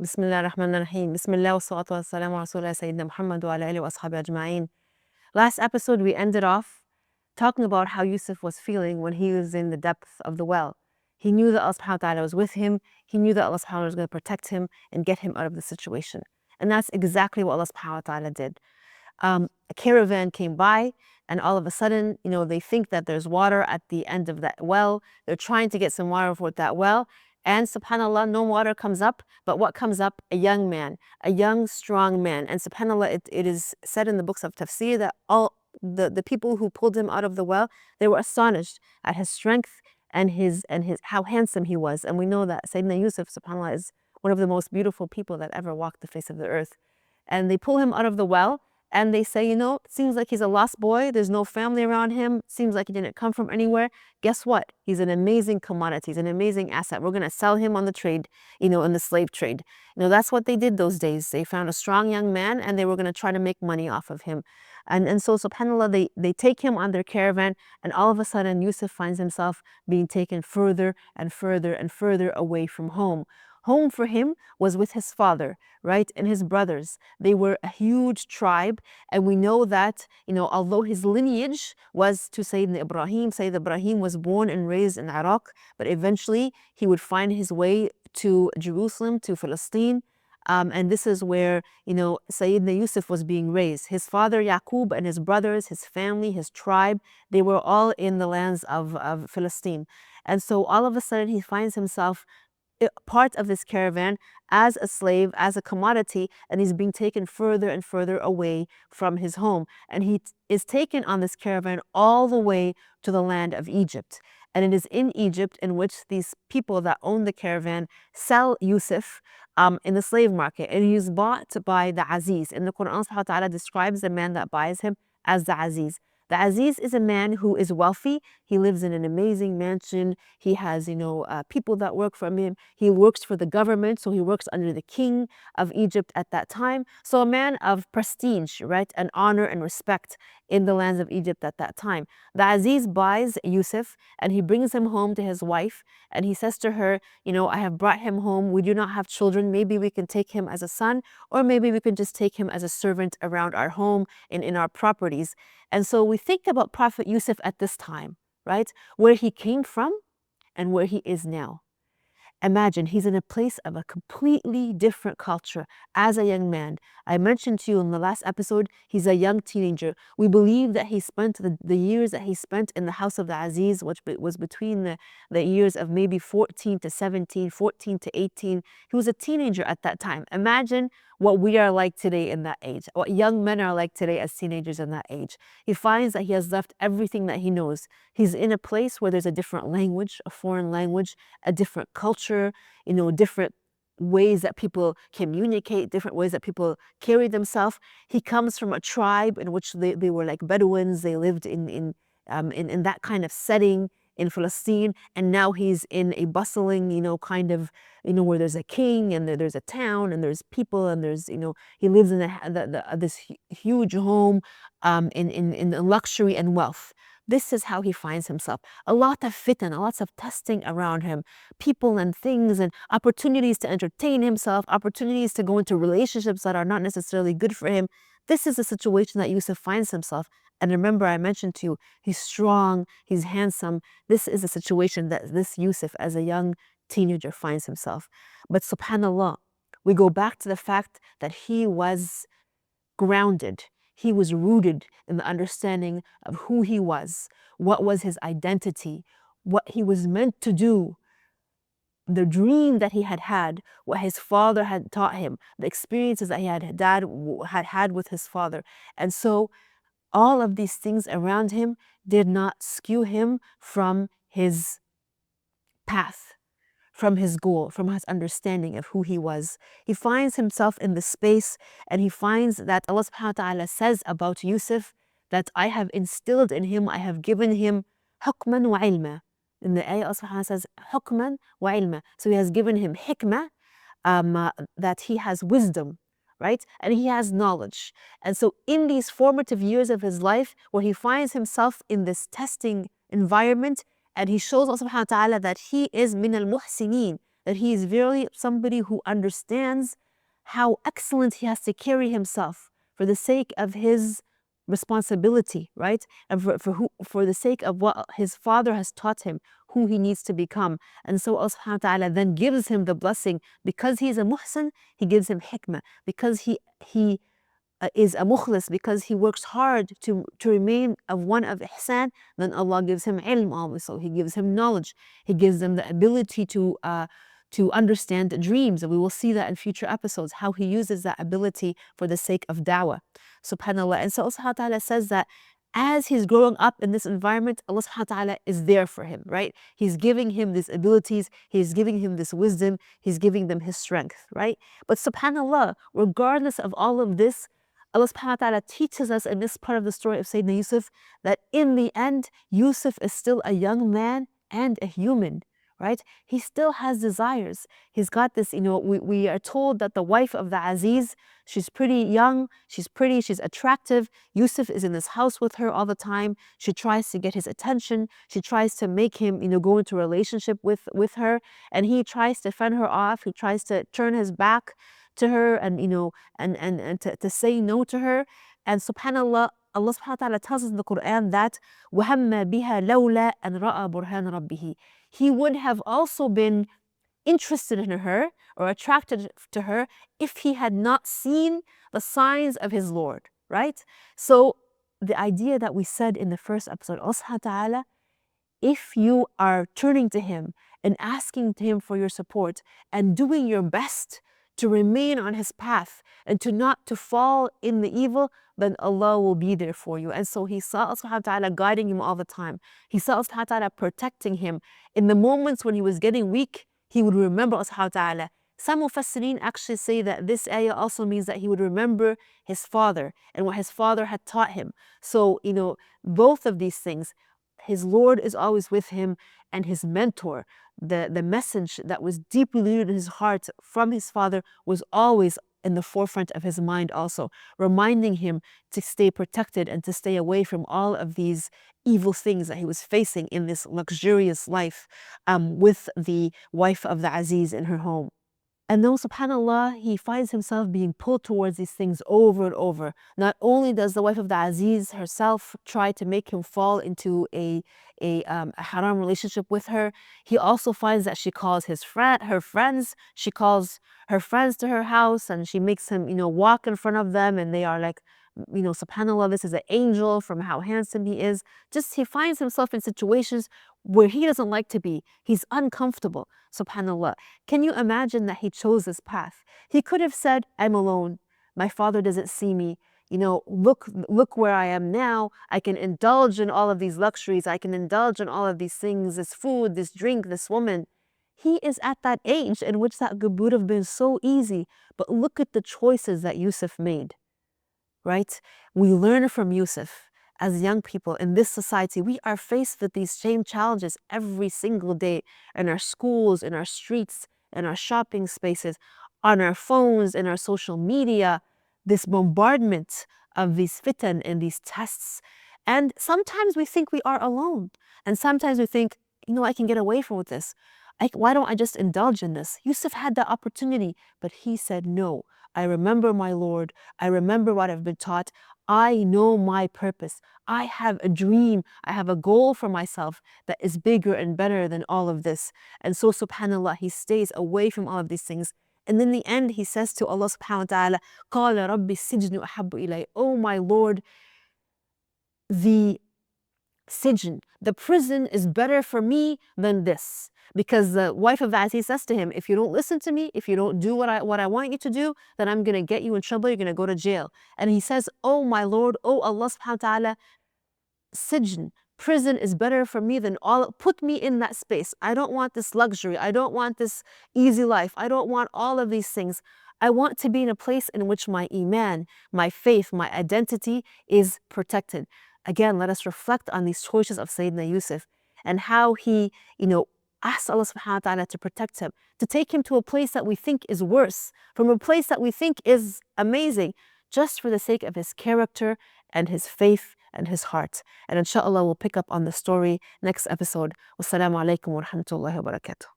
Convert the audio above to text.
بسم الله الرحمن الرحيم. بسم الله والصلاة والسلام على رسول الله سيدنا محمد وعلى آله وأصحابه أجمعين. Last episode we ended off talking about how Yusuf was feeling when he was in the depth of the well. He knew that Allah subhanahu wa ta'ala was with him. He knew that Allah subhanahu wa ta'ala was going to protect him and get him out of the situation. And that's exactly what Allah subhanahu wa ta'ala did. A caravan came by, and all of a sudden, they think that there's water at the end of that well. They're trying to get some water for that well. And subhanAllah, no water comes up. But what comes up? A young man, a young, strong man. And subhanAllah, it is said in the books of tafsir that all the people who pulled him out of the well, they were astonished at his strength and his how handsome he was. And we know that Sayyidina Yusuf, subhanAllah, is one of the most beautiful people that ever walked the face of the earth. And they pull him out of the well. And they say, it seems like he's a lost boy. There's no family around him. Seems like he didn't come from anywhere. Guess what? He's an amazing commodity. He's an amazing asset. We're going to sell him on the trade, in the slave trade. That's what they did those days. They found a strong young man and they were going to try to make money off of him. And so, subhanAllah, they take him on their caravan, and all of a sudden, Yusuf finds himself being taken further and further and further away from home. Home for him was with his father, right? And his brothers. They were a huge tribe. And we know that, although his lineage was to Sayyidina Ibrahim, Sayyidina Ibrahim was born and raised in Iraq, but eventually he would find his way to Jerusalem, to Palestine. And this is where, Sayyidina Yusuf was being raised. His father Yaqub and his brothers, his family, his tribe, they were all in the lands of Palestine. And so all of a sudden he finds himself part of this caravan as a slave, as a commodity, and he's being taken further and further away from his home. And he is taken on this caravan all the way to the land of Egypt. And it is in Egypt in which these people that own the caravan sell Yusuf in the slave market. And he is bought by the Aziz. And the Quran subhanahu wa ta'ala describes the man that buys him as the Aziz. The Aziz is a man who is wealthy. He lives in an amazing mansion. He has, people that work for him. He works for the government, so he works under the king of Egypt at that time. So a man of prestige, right, and honor and respect in the lands of Egypt at that time. The Aziz buys Yusuf and he brings him home to his wife, and he says to her, I have brought him home. We do not have children. Maybe we can take him as a son, or maybe we can just take him as a servant around our home and in our properties. And so we think about Prophet Yusuf at this time, right? Where he came from and where he is now. Imagine he's in a place of a completely different culture as a young man. I mentioned to you in the last episode, he's a young teenager. We believe that he spent the years that he spent in the house of the Aziz, which was between the years of maybe 14 to 17, 14 to 18. He was a teenager at that time. Imagine what we are like today in that age, what young men are like today as teenagers in that age. He finds that he has left everything that he knows. He's in a place where there's a different language, a foreign language, a different culture, different ways that people communicate, different ways that people carry themselves. He comes from a tribe in which they were like Bedouins. They lived in that kind of setting in Palestine, and now he's in a bustling, kind of, where there's a king and there's a town and there's people and there's, he lives in this huge home in luxury and wealth. This is how he finds himself. A lot of fitnah, lots of testing around him, people and things and opportunities to entertain himself, opportunities to go into relationships that are not necessarily good for him. This is the situation that Yusuf finds himself. And remember, I mentioned to you, he's strong, he's handsome. This is a situation that this Yusuf, as a young teenager, finds himself. But subhanAllah, we go back to the fact that he was grounded. He was rooted in the understanding of who he was, what was his identity, what he was meant to do, the dream that he had, what his father had taught him, the experiences that had with his father. And so all of these things around him did not skew him from his path, from his goal, from his understanding of who he was. He finds himself in the space, and he finds that Allah subhanahu wa ta'ala says about Yusuf that I have instilled in him, I have given him hukman wa ilma. In the ayah, Allah subhanahu wa ta'ala says hukman wa ilma. So he has given him hikmah, that he has wisdom, right? And he has knowledge. And so in these formative years of his life, where he finds himself in this testing environment, and he shows Allah subhanahu wa ta'ala that he is min al-muhsinin, that he is really somebody who understands how excellent he has to carry himself for the sake of his responsibility, right? And for the sake of what his father has taught him, who he needs to become. And so Allah subhanahu wa ta'ala then gives him the blessing because he's a muhsin, he gives him hikmah. Because he is a mukhlis, because he works hard to remain of one of ihsan, then Allah gives him ilm also. He gives him knowledge. He gives him the ability to understand dreams. And we will see that in future episodes, how he uses that ability for the sake of da'wah. SubhanAllah. And so Allah subhanahu wa ta'ala says that as he's growing up in this environment, Allah subhanahu wa ta'ala is there for him, right? He's giving him these abilities, he's giving him this wisdom, he's giving them his strength, right? But subhanAllah, regardless of all of this, Allah subhanahu wa ta'ala teaches us in this part of the story of Sayyidina Yusuf that in the end, Yusuf is still a young man and a human, right? He still has desires. He's got this, we are told that the wife of the Aziz, she's pretty young, she's pretty, she's attractive. Yusuf is in this house with her all the time. She tries to get his attention. She tries to make him, go into a relationship with her. And he tries to fend her off. He tries to turn his back to her and to say no to her. And subhanallah, Allah subhanahu wa ta'ala tells us in the Quran that وَهَمَّ بِهَا لَوْلَا أَنْ رَأَى بُرْهَانَ رَبِّهِ. He would have also been interested in her or attracted to her if he had not seen the signs of his Lord, right? So the idea that we said in the first episode, Allah subhanahu wa ta'ala, if you are turning to him and asking him for your support and doing your best to remain on his path and not to fall in the evil, then Allah will be there for you. And so he saw Allah subhanahu wa ta'ala guiding him all the time. He saw Allah subhanahu wa ta'ala protecting him. In the moments when he was getting weak, he would remember Allah subhanahu wa ta'ala. Some Mufassirin actually say that this ayah also means that he would remember his father and what his father had taught him. So, both of these things, his Lord is always with him, and his mentor, the message that was deeply rooted in his heart from his father, was always in the forefront of his mind also, reminding him to stay protected and to stay away from all of these evil things that he was facing in this luxurious life with the wife of the Aziz in her home. And then, subhanAllah, he finds himself being pulled towards these things over and over. Not only does the wife of the Aziz herself try to make him fall into a haram relationship with her, he also finds that she calls her friends, she calls her friends to her house, and she makes him, walk in front of them, and they are like, subhanAllah, this is an angel from how handsome he is. Just he finds himself in situations where he doesn't like to be. He's uncomfortable, subhanAllah. Can you imagine that he chose this path? He could have said, I'm alone. My father doesn't see me. Look where I am now. I can indulge in all of these luxuries. I can indulge in all of these things, this food, this drink, this woman. He is at that age in which that would have been so easy. But look at the choices that Yusuf made. Right? We learn from Yusuf. As young people in this society, we are faced with these same challenges every single day in our schools, in our streets, in our shopping spaces, on our phones, in our social media, this bombardment of these fitan and these tests. And sometimes we think we are alone. And sometimes we think, I can get away from this. Why don't I just indulge in this? Yusuf had that opportunity, but he said, no, I remember my Lord. I remember what I've been taught. I know my purpose. I have a dream. I have a goal for myself that is bigger and better than all of this. And so, subhanAllah, he stays away from all of these things. And in the end, he says to Allah subhanahu wa ta'ala, قَالَ رَبِّ السِّجْنُ أَحَبُّ إِلَيَّ. Oh my Lord, the sijn, the prison is better for me than this. Because the wife of Aziz says to him, if you don't listen to me, if you don't do what I want you to do, then I'm going to get you in trouble, you're going to go to jail. And he says, oh my Lord, oh Allah subhanahu wa ta'ala, sijn, prison is better for me than all, put me in that space. I don't want this luxury. I don't want this easy life. I don't want all of these things. I want to be in a place in which my iman, my faith, my identity is protected. Again, let us reflect on these choices of Sayyidina Yusuf and how he, asked Allah subhanahu wa ta'ala to protect him, to take him to a place that we think is worse, from a place that we think is amazing, just for the sake of his character and his faith and his heart. And inshallah, we'll pick up on the story next episode. Wassalamu alaikum wa rahmatullahi wa barakatuh.